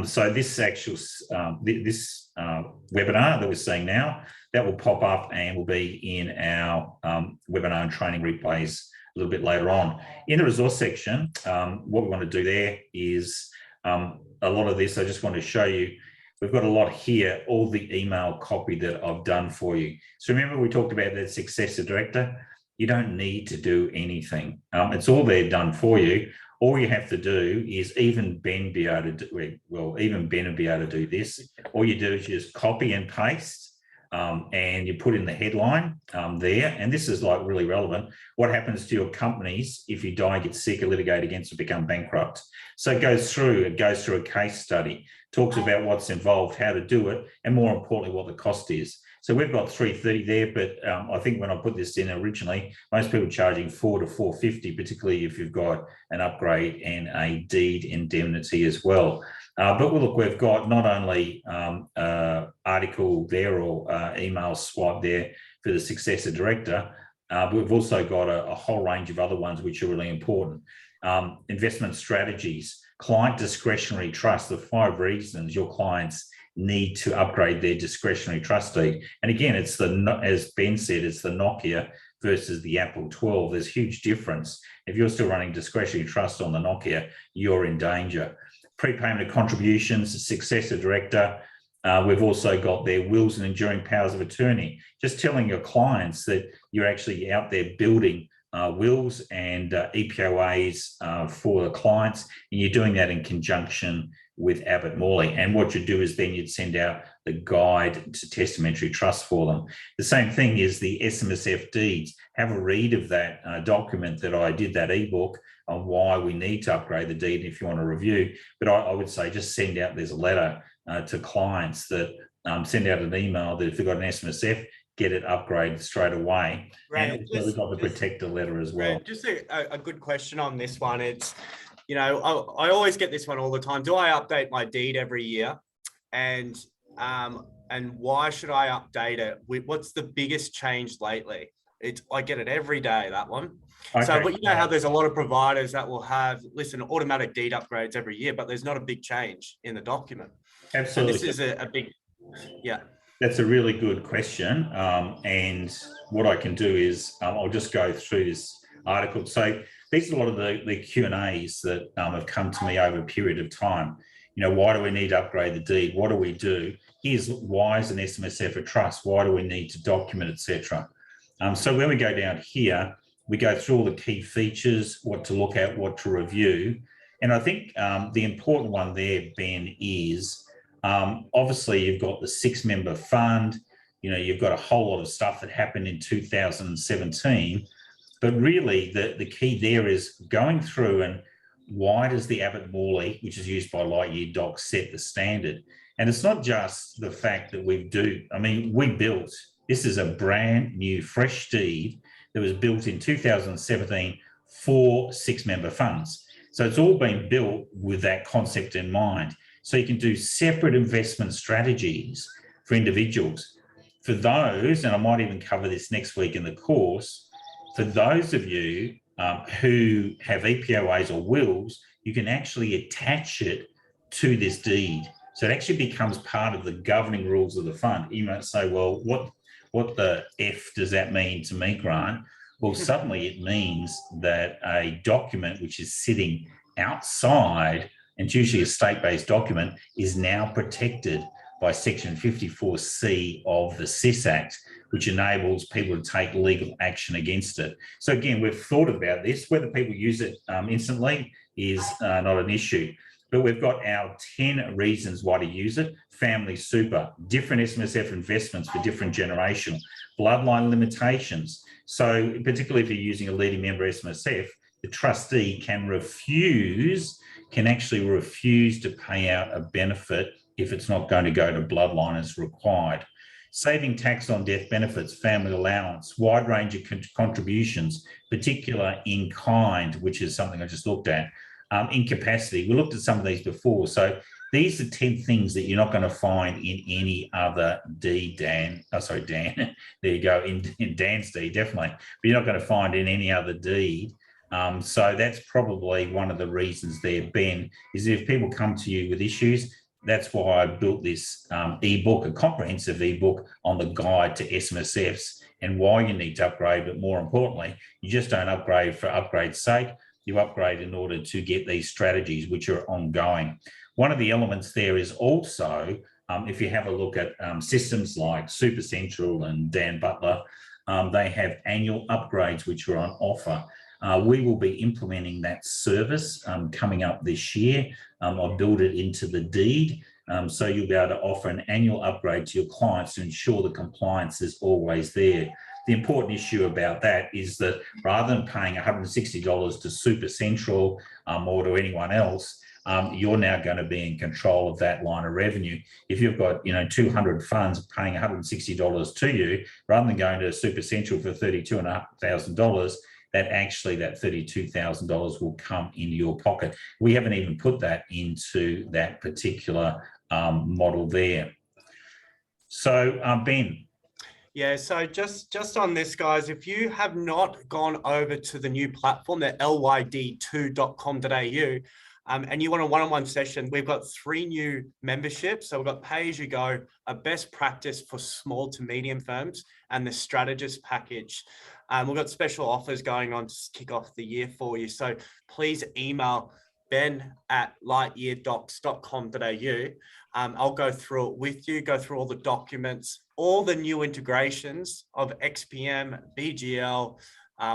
So this actual, webinar that we're seeing now, that will pop up and will be in our webinar and training replays a little bit later on. In the resource section, what we want to do there is a lot of this, I just want to show you, we've got a lot here, all the email copy that I've done for you. So remember we talked about that successor director? You don't need to do anything. It's all there done for you. All you have to do is even Ben would be able to do this. All you do is just copy and paste. And you put in the headline there, and this is like really relevant. What happens to your companies if you die, get sick, or litigate against, or become bankrupt? So it goes through a case study, talks about what's involved, how to do it, and more importantly, what the cost is. So we've got 330 there, but I think when I put this in originally, most people are charging $4 to $450, particularly if you've got an upgrade and a deed indemnity as well. But look, we've got not only article there or email swipe there for the successor director, we've also got a whole range of other ones which are really important. Investment strategies, client discretionary trust, the 5 reasons your clients need to upgrade their discretionary trust deed. And again, it's as Ben said, it's the Nokia versus the Apple 12. There's huge difference. If you're still running discretionary trust on the Nokia, you're in danger. Prepayment of contributions, successor director. We've also got their wills and enduring powers of attorney, just telling your clients that you're actually out there building wills and EPOAs for the clients, and you're doing that in conjunction with Abbott-Family. And what you do is then you'd send out the guide to testamentary trust for them. The same thing is the SMSF deeds. Have a read of that document that I did, that ebook, on why we need to upgrade the deed if you want to review. But I would say just send out, there's a letter to clients that send out an email that if they've got an SMSF, get it upgraded straight away. Right. And we've got the protector letter as well. Right. Just a good question on this one. It's, you know, I always get this one all the time. Do I update my deed every year? And why should I update it? What's the biggest change lately? I get it every day, that one. Okay. So, but you know how there's a lot of providers that will have, automatic deed upgrades every year, but there's not a big change in the document. Absolutely. And this is a big, yeah. That's a really good question. And what I can do is I'll just go through this article. So these are a lot of the Q&As that have come to me over a period of time. You know, why do we need to upgrade the deed? What do we do? Here's why is an SMSF a trust? Why do we need to document, etc.? So when we go down here, we go through all the key features, what to look at, what to review. And I think the important one there, Ben, is obviously you've got the 6-member fund, you know, you've got a whole lot of stuff that happened in 2017, but really the key there is going through and why does the Abbott-Family, which is used by Lightyear Docs, set the standard? And it's not just the fact that we built, this is a brand new fresh deed that was built in 2017 for 6-member funds. So it's all been built with that concept in mind. So you can do separate investment strategies for individuals. For those, and I might even cover this next week in the course, for those of you who have EPOAs or wills, you can actually attach it to this deed. So it actually becomes part of the governing rules of the fund. You might say, well, what the F does that mean to me, Grant? Well, suddenly it means that a document which is sitting outside, and it's usually a state-based document, is now protected by Section 54C of the CIS Act, which enables people to take legal action against it. So again, we've thought about this. Whether people use it instantly is not an issue. But we've got our 10 reasons why to use it. Family super, different SMSF investments for different generation, bloodline limitations. So particularly if you're using a leading member SMSF, the trustee can actually refuse to pay out a benefit if it's not going to go to bloodline as required. Saving tax on death benefits, family allowance, wide range of contributions, particular in kind, which is something I just looked at. Incapacity, we looked at some of these before. So these are 10 things that you're not going to find in any other deed, Dan. Oh, sorry, Dan. There you go, in Dan's deed, definitely. But you're not going to find in any other deed. So that's probably one of the reasons there, Ben, is if people come to you with issues, that's why I built this ebook, a comprehensive ebook on the guide to SMSFs and why you need to upgrade. But more importantly, you just don't upgrade for upgrade's sake. You upgrade in order to get these strategies, which are ongoing. One of the elements there is also, if you have a look at systems like Super Central and Dan Butler, they have annual upgrades which are on offer. We will be implementing that service coming up this year. I've built it into the deed. So you'll be able to offer an annual upgrade to your clients to ensure the compliance is always there. The important issue about that is that rather than paying $160 to Super Central or to anyone else, you're now going to be in control of that line of revenue. If you've got 200 funds paying $160 to you, rather than going to Super Central for $32,500, that $32,000 will come into your pocket. We haven't even put that into that particular model there. So Ben. Yeah, so just on this, guys, if you have not gone over to the new platform, the lyd2.com.au, and you want a one-on-one session, we've got 3 new memberships. So we've got Pay As You Go, a best practice for small to medium firms, and the strategist package. We've got special offers going on to kick off the year for you. So please email ben@lightyeardocs.com.au. I'll go through it with you, go through all the documents, all the new integrations of XPM, BGL.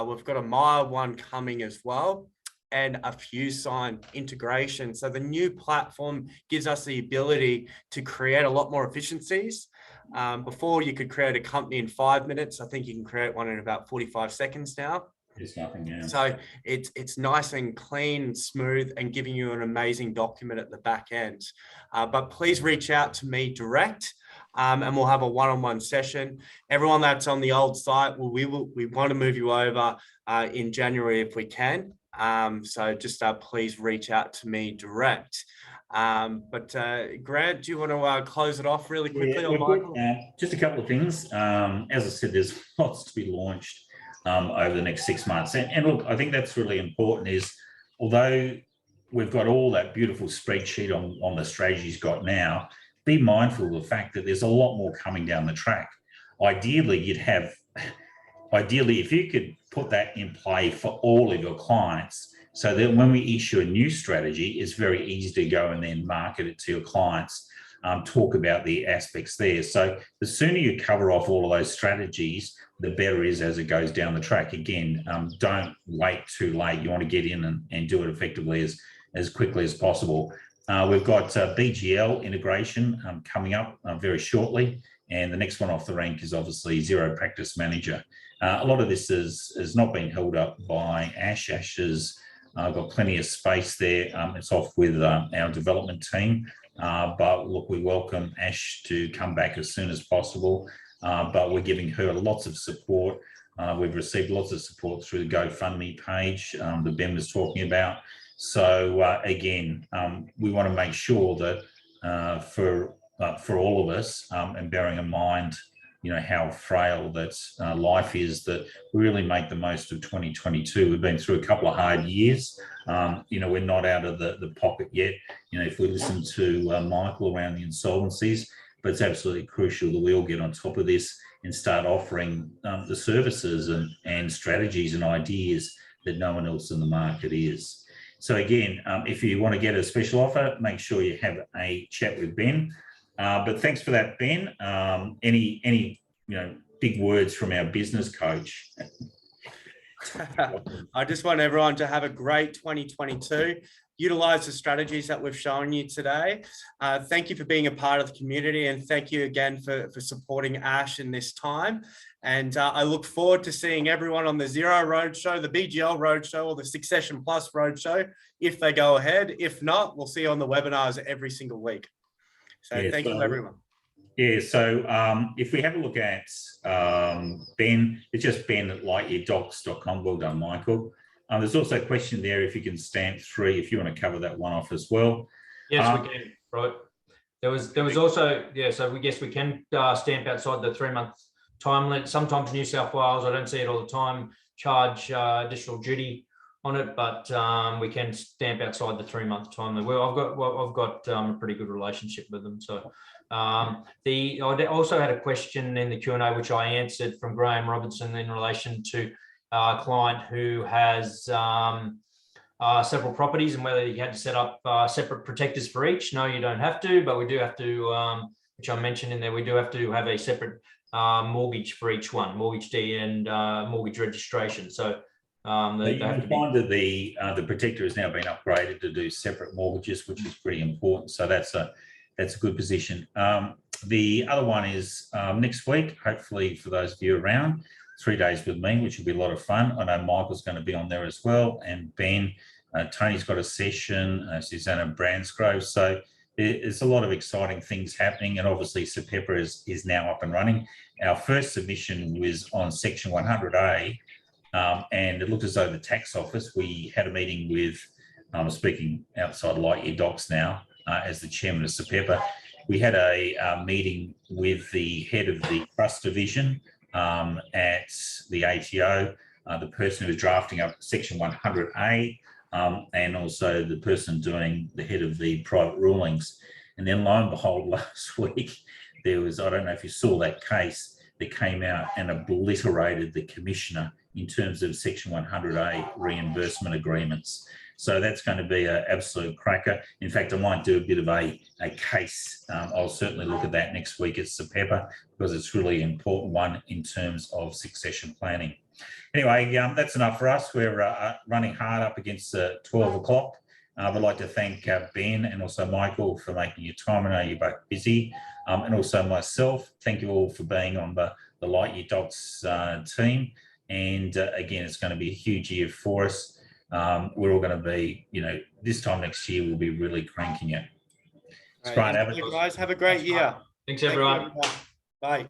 We've got a Mile one coming as well, and a FuseSign integration. So the new platform gives us the ability to create a lot more efficiencies. Before you could create a company in 5 minutes. I think you can create one in about 45 seconds now. It's nothing, yeah. So it's nice and clean and smooth and giving you an amazing document at the back end. But please reach out to me direct and we'll have a one-on-one session. Everyone that's on the old site, we want to move you over in January if we can. So just please reach out to me direct. But Grant, do you want to close it off really quickly? Yeah, Michael? just a couple of things. As I said, there's lots to be launched over the next 6 months. And look, I think that's really important is, although we've got all that beautiful spreadsheet on the strategies you've got now, be mindful of the fact that there's a lot more coming down the track. Ideally, if you could put that in play for all of your clients, so that when we issue a new strategy, it's very easy to go and then market it to your clients, talk about the aspects there. So the sooner you cover off all of those strategies, the better it is as it goes down the track. Again, don't wait too late. You want to get in and do it effectively as quickly as possible. We've got BGL integration coming up very shortly. And the next one off the rank is obviously Zero Practice Manager. A lot of this has not been held up by Ash. Ash has got plenty of space there. It's off with our development team. But look, we welcome Ash to come back as soon as possible. But we're giving her lots of support. We've received lots of support through the GoFundMe page that Ben was talking about. So again, we want to make sure that for all of us, and bearing in mind, how frail that life is, that we really make the most of 2022. We've been through a couple of hard years. We're not out of the pocket yet. If we listen to Michael around the insolvencies, but it's absolutely crucial that we all get on top of this and start offering the services and strategies and ideas that no one else in the market is. So again, if you want to get a special offer, make sure you have a chat with Ben. But thanks for that, Ben. Any big words from our business coach? I just want everyone to have a great 2022. Utilize the strategies that we've shown you today. Thank you for being a part of the community, and thank you again for supporting Ash in this time. And I look forward to seeing everyone on the Zero Roadshow, the BGL Roadshow, or the Succession Plus Roadshow, if they go ahead. If not, we'll see you on the webinars every single week. So yeah, thank you, everyone. Yeah, so if we have a look at Ben, it's just ben@lightyeardocs.com. Well done, Michael. There's also a question there if you can stamp 3, if you want to cover that one off as well. Yes, we can. Right. There was also, yeah, so we guess we can stamp outside the 3-month time limit. Sometimes New South Wales, I don't see it all the time, charge additional duty on it, but we can stamp outside the 3-month time limit. Well, I've got a pretty good relationship with them. So I also had a question in the Q&A, which I answered, from Graham Robertson in relation to a client who has several properties and whether you had to set up separate protectors for each. No, you don't have to, but we do have to, which I mentioned in there, we do have to have a separate mortgage for each one, mortgage deed and mortgage registration. So You can find that the protector has now been upgraded to do separate mortgages, which is pretty important. So that's a good position. The other one is next week, hopefully for those of you around, 3 days with me, which will be a lot of fun. I know Michael's going to be on there as well, and Ben. Tony's got a session, Susanna Bransgrove. So there's a lot of exciting things happening, and obviously SPEPA is now up and running. Our first submission was on Section 100A, and it looked as though the tax office, we had a meeting with, speaking outside Lightyear Docs now, as the chairman of SPEPA, we had a meeting with the head of the trust division at the ATO, the person who was drafting up Section 100A, and also the person doing the head of the private rulings. And then lo and behold, last week, there was, I don't know if you saw that case that came out and obliterated the commissioner in terms of Section 100A reimbursement agreements. So that's going to be an absolute cracker. In fact, I might do a bit of a case. I'll certainly look at that next week at SPEPA, because it's really an important one in terms of succession planning. Anyway, that's enough for us. We're running hard up against 12 o'clock. I'd like to thank Ben and also Michael for making your time. I know you're both busy, and also myself. Thank you all for being on the Lightyear Docs team. And again, it's going to be a huge year for us. We're all going to be, this time next year, we'll be really cranking it. It's Grant Abbott. Guys, have a great year. Thanks, everyone. Bye.